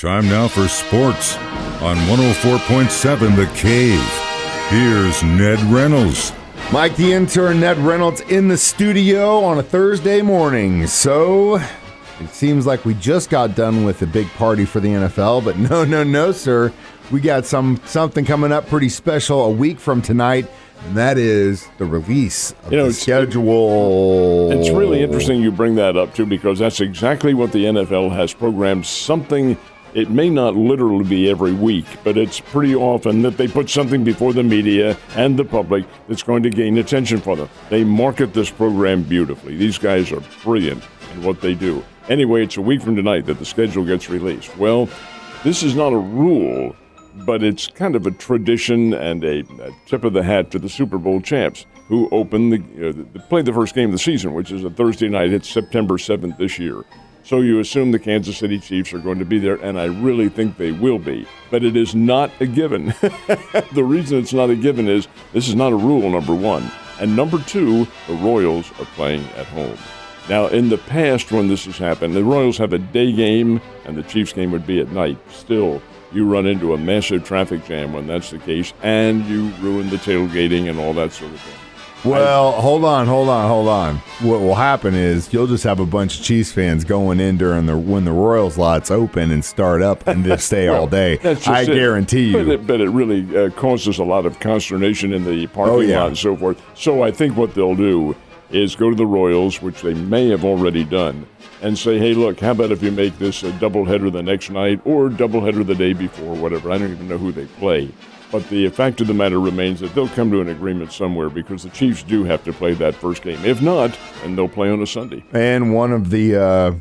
Time now for sports on 104.7 The Cave. Here's Ned Reynolds. Mike the Intern, Ned Reynolds in the studio on a Thursday morning. So it seems like we just got done with a big party for the NFL, but no, sir. We got something coming up pretty special a week from tonight, and that is the release of the schedule. It's really interesting you bring that up, too, because that's exactly what the NFL has programmed. Something, it may not literally be every week, but it's pretty often that they put something before the media and the public that's going to gain attention for them. They market this program beautifully. These guys are brilliant in what they do. Anyway, it's a week from tonight that the schedule gets released. Well, this is not a rule, but it's kind of a tradition and a tip of the hat to the Super Bowl champs who play the first game of the season, which is a Thursday night. It's September 7th this year. So you assume the Kansas City Chiefs are going to be there, and I really think they will be. But it is not a given. The reason it's not a given is this is not a rule, number one. And number two, the Royals are playing at home. Now, in the past when this has happened, the Royals have a day game, and the Chiefs game would be at night. Still, you run into a massive traffic jam when that's the case, and you ruin the tailgating and all that sort of thing. Well, hold on. What will happen is you'll just have a bunch of Chiefs fans going in when the Royals lots open and start up and just stay all day. I guarantee you. But it really causes a lot of consternation in the parking lot and so forth. So I think what they'll do is go to the Royals, which they may have already done, and say, hey, look, how about if you make this a doubleheader the next night or doubleheader the day before, whatever. I don't even know who they play. But the fact of the matter remains that they'll come to an agreement somewhere because the Chiefs do have to play that first game. If not, then they'll play on a Sunday. And one of the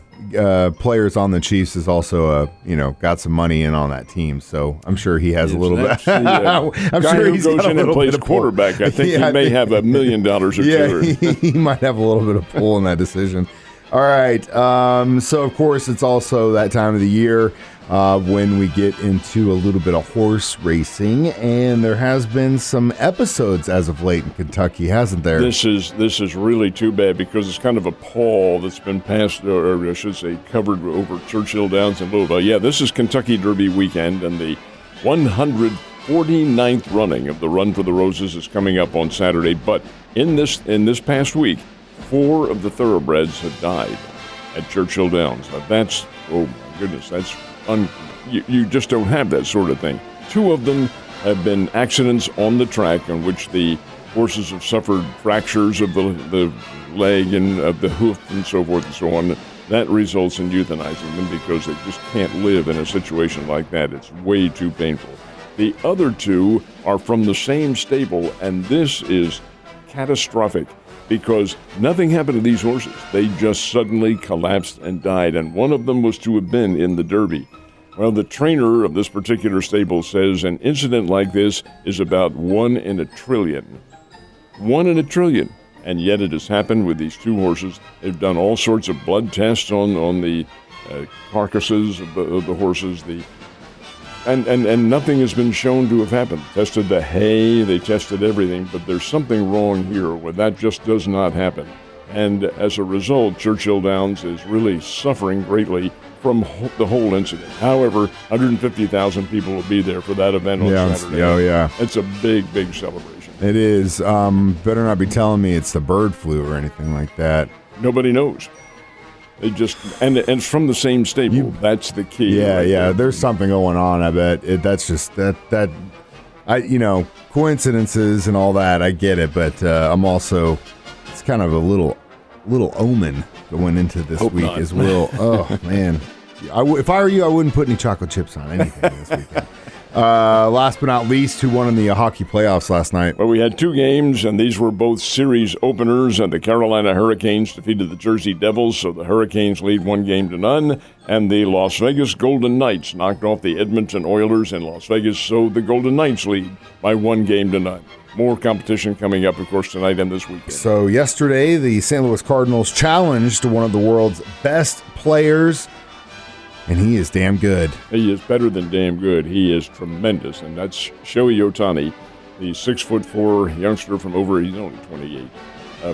players on the Chiefs is also, got some money in on that team. So I'm sure he has a little bit. I'm sure he goes in and plays quarterback. I think he may have $1 million or two. Yeah, he might have a little bit of pull in that decision. All right. So, of course, it's also that time of the year when we get into a little bit of horse racing, and there has been some episodes as of late in Kentucky, hasn't there? This is really too bad because it's kind of a pall that's been passed, or I should say, covered over Churchill Downs in Louisville. Yeah, this is Kentucky Derby weekend, and the 149th running of the Run for the Roses is coming up on Saturday. But in this past week, 4 of the thoroughbreds have died at Churchill Downs. Now that's, oh my goodness, that's you just don't have that sort of thing. 2 of them have been accidents on the track in which the horses have suffered fractures of the leg and of the hoof and so forth and so on. That results in euthanizing them because they just can't live in a situation like that. It's way too painful. The other 2 are from the same stable, and this is catastrophic because nothing happened to these horses. They just suddenly collapsed and died, and one of them was to have been in the Derby. Well, the trainer of this particular stable says an incident like this is about 1 in a trillion. 1 in a trillion. And yet it has happened with these 2 horses. They've done all sorts of blood tests on the carcasses of the horses. And nothing has been shown to have happened. Tested the hay, they tested everything, but there's something wrong here where that just does not happen. And as a result, Churchill Downs is really suffering greatly from the whole incident. However, 150,000 people will be there for that event on Saturday. Oh, yeah. It's a big, big celebration. It is. Better not be telling me it's the bird flu or anything like that. Nobody knows. They just and it's from the same stable. That's the key. Yeah, right yeah. there. There's something going on. I bet that's just that. Coincidences and all that. I get it, but I'm also. It's kind of a little omen going into this week not. as well. Oh man, if I were you, I wouldn't put any chocolate chips on anything this weekend. Last but not least, who won in the hockey playoffs last night? Well, we had 2 games, and these were both series openers, and the Carolina Hurricanes defeated the Jersey Devils, so the Hurricanes lead 1-0, and the Las Vegas Golden Knights knocked off the Edmonton Oilers in Las Vegas, so the Golden Knights lead by 1-0. More competition coming up, of course, tonight and this weekend. So yesterday, the St. Louis Cardinals challenged one of the world's best players, and he is damn good. He is better than damn good. He is tremendous, and that's Shohei Ohtani, the 6'4" youngster from he's only 28,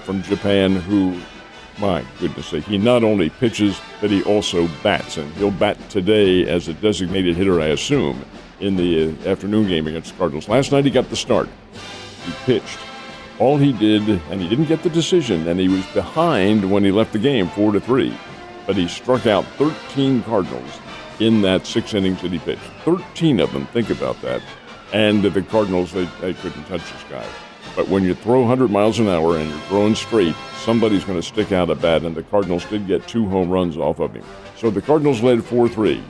from Japan, who my goodness sake, he not only pitches, but he also bats. And he'll bat today as a designated hitter, I assume, in the afternoon game against the Cardinals. Last night he got the start. He pitched. All he did, and he didn't get the decision, and he was behind when he left the game, 4-3. But he struck out 13 Cardinals in that 6 innings that he pitched. 13 of them, think about that. And the Cardinals, they couldn't touch this guy. But when you throw 100 miles an hour and you're throwing straight, somebody's going to stick out a bat, and the Cardinals did get 2 home runs off of him. So the Cardinals led 4-3.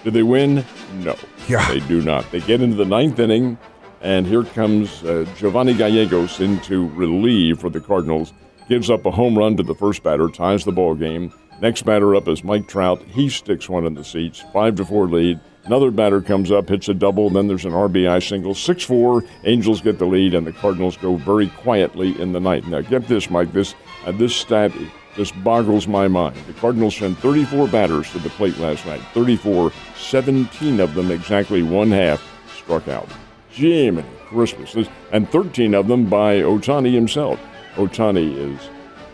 Did they win? No, They do not. They get into the 9th inning, and here comes Giovanni Gallegos in to relieve for the Cardinals. Gives up a home run to the first batter, ties the ball game. Next batter up is Mike Trout. He sticks one in the seats, 5-4 lead. Another batter comes up, hits a double, then there's an RBI single. 6-4, Angels get the lead, and the Cardinals go very quietly in the ninth. Now, get this, Mike, this stat just boggles my mind. The Cardinals sent 34 batters to the plate last night. 34, 17 of them, exactly one half, struck out. Jiminy Christmas. And 13 of them by Ohtani himself. Ohtani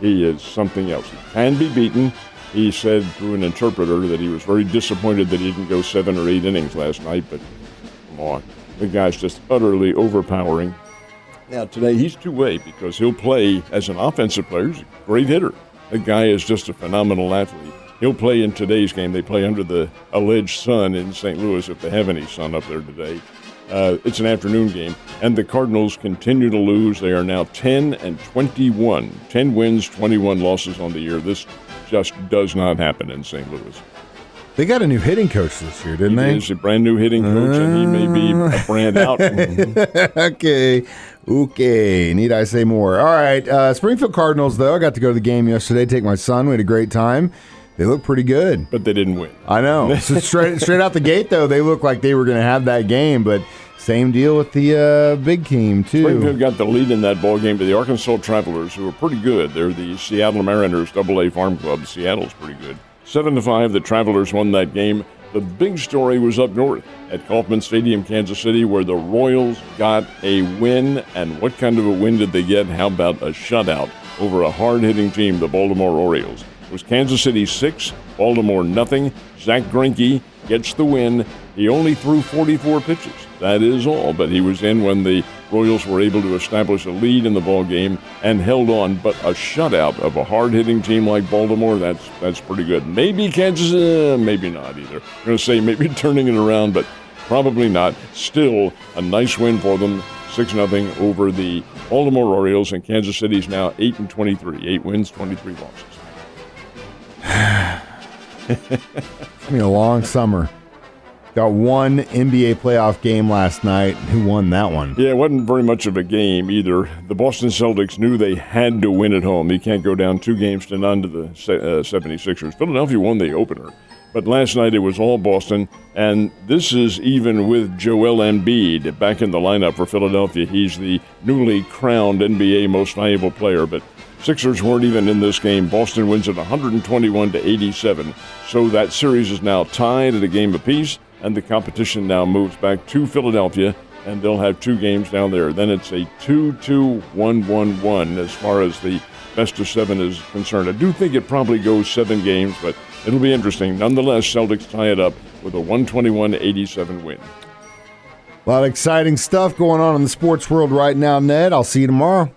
is something else. He can be beaten. He said through an interpreter that he was very disappointed that he didn't go 7 or 8 innings last night, but come on. The guy's just utterly overpowering. Now, today he's two-way because he'll play as an offensive player. He's a great hitter. The guy is just a phenomenal athlete. He'll play in today's game. They play under the alleged sun in St. Louis, if they have any sun up there today. It's an afternoon game, and the Cardinals continue to lose. They are now 10-21. 10 wins, 21 losses on the year. This just does not happen in St. Louis. They got a new hitting coach this year, didn't they? He's a brand new hitting coach, and he may be a brand out. Okay. Need I say more? All right. Springfield Cardinals, though. I got to go to the game yesterday, take my son. We had a great time. They look pretty good. But they didn't win. I know. So straight out the gate, though, they look like they were going to have that game, but same deal with the big team, too. Springfield got the lead in that ball game to the Arkansas Travelers, who are pretty good. They're the Seattle Mariners AA Farm Club. Seattle's pretty good. 7-5, the Travelers won that game. The big story was up north at Kauffman Stadium, Kansas City, where the Royals got a win. And what kind of a win did they get? How about a shutout over a hard-hitting team, the Baltimore Orioles? It was Kansas City 6, Baltimore nothing. Zach Greinke gets the win. He only threw 44 pitches. That is all, but he was in when the Royals were able to establish a lead in the ball game and held on. But a shutout of a hard-hitting team like Baltimore, that's pretty good. Maybe Kansas, maybe not either. I'm going to say maybe turning it around, but probably not. Still a nice win for them. 6-0 over the Baltimore Orioles, and Kansas City's now 8-23. 8 wins, 23 losses. It's going to be a long summer. Got one NBA playoff game last night. Who won that one? Yeah, it wasn't very much of a game either. The Boston Celtics knew they had to win at home. You can't go down 2-0 to the 76ers. Philadelphia won the opener. But last night it was all Boston, and this is even with Joel Embiid back in the lineup for Philadelphia. He's the newly crowned NBA Most Valuable Player, but Sixers weren't even in this game. Boston wins it 121-87. So that series is now tied at a game apiece, and the competition now moves back to Philadelphia, and they'll have 2 games down there. Then it's a 2-2-1-1-1 as far as the best of 7 is concerned. I do think it probably goes 7 games, but it'll be interesting. Nonetheless, Celtics tie it up with a 121-87 win. A lot of exciting stuff going on in the sports world right now, Ned. I'll see you tomorrow.